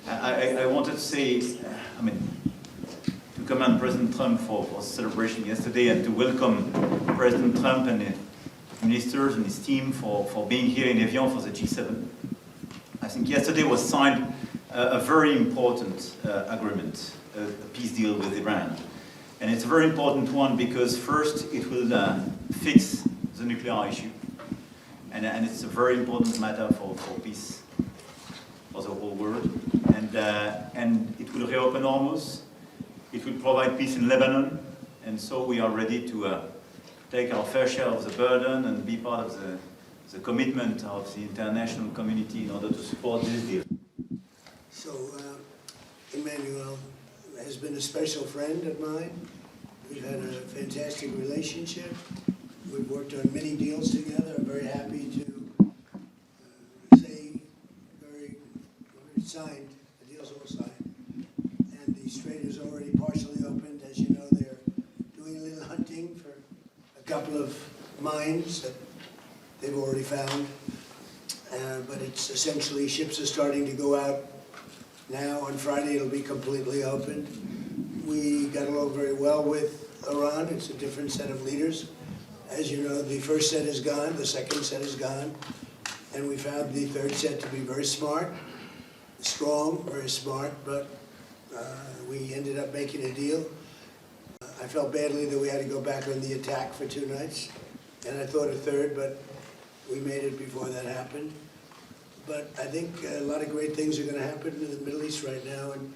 I wanted to say, to commend President Trump for the celebration yesterday and to welcome President Trump and his ministers and his team for being here in Evian for the G7. I think yesterday was signed a very important agreement, a peace deal with Iran. And it's a very important one because first it will fix the nuclear issue. And it's a very important matter for peace for the whole world. And it will reopen Hormuz. It will provide peace in Lebanon. And so we are ready to take our fair share of the burden and be part of the commitment of the international community in order to support this deal. So Emmanuel has been a special friend of mine. We've had a fantastic relationship. We've worked on many deals together. I'm very happy to say very signed. The deal's all signed. And the strait is already partially opened. As you know, they're doing a little hunting for a couple of mines that they've already found. But it's essentially ships are starting to go out now. On Friday, it'll be completely opened. We got along very well with Iran. It's a different set of leaders. As you know, the first set is gone, the second set is gone, and we found the third set to be very smart, strong, very smart, but we ended up making a deal. I felt badly that we had to go back on the attack for 2 nights, and I thought a third, but we made it before that happened. But I think a lot of great things are going to happen in the Middle East right now, and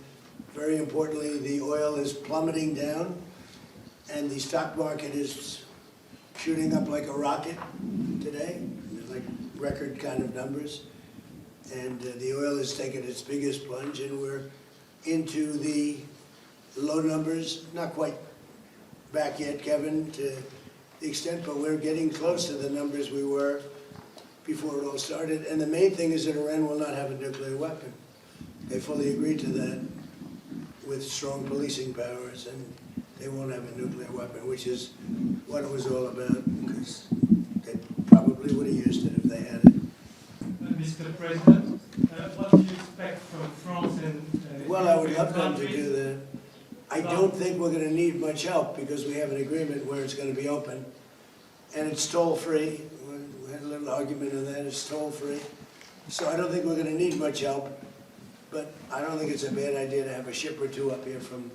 very importantly, the oil is plummeting down, and the stock market is shooting up like a rocket today, like record kind of numbers. And the oil has taken its biggest plunge, and we're into the low numbers, not quite back yet, Kevin, to the extent, but we're getting close to the numbers we were before it all started. And the main thing is that Iran will not have a nuclear weapon. They fully agreed to that with strong policing powers, and they won't have a nuclear weapon, which is what it was all about, because they probably would have used it if they had it. Mr. President, what do you expect from France and well, I would love them to do that. I don't think we're going to need much help because we have an agreement where it's going to be open, and it's toll-free. We had a little argument on that. It's toll-free. So I don't think we're going to need much help, but I don't think it's a bad idea to have a ship or two up here from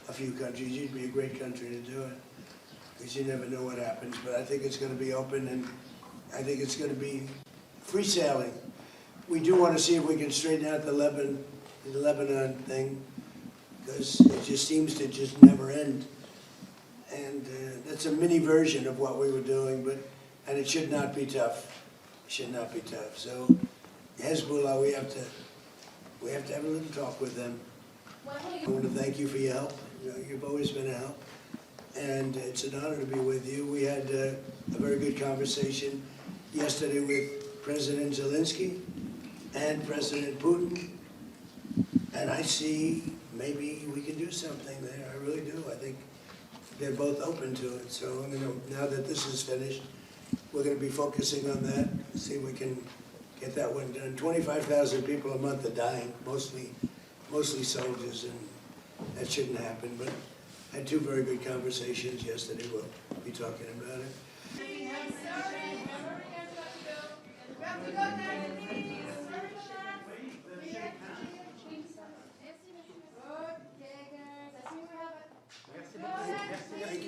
a few countries. You'd be a great country to do it, because you never know what happens. But I think it's going to be open, and I think it's going to be free sailing. We do want to see if we can straighten out the Lebanon thing, because it just seems to just never end. And that's a mini version of what we were doing, and it should not be tough. It should not be tough. So Hezbollah, we have to have a little talk with them. I want to thank you for your help. You've always been a help, and it's an honor to be with you. We had a very good conversation yesterday with President Zelenskyy and President Putin, and I see maybe we can do something there. I really do. I think they're both open to it. So now that this is finished, we're going to be focusing on that, see if we can get that one done. 25,000 people a month are dying, mostly soldiers, and that shouldn't happen. But I had 2 very good conversations yesterday. We'll be talking about it.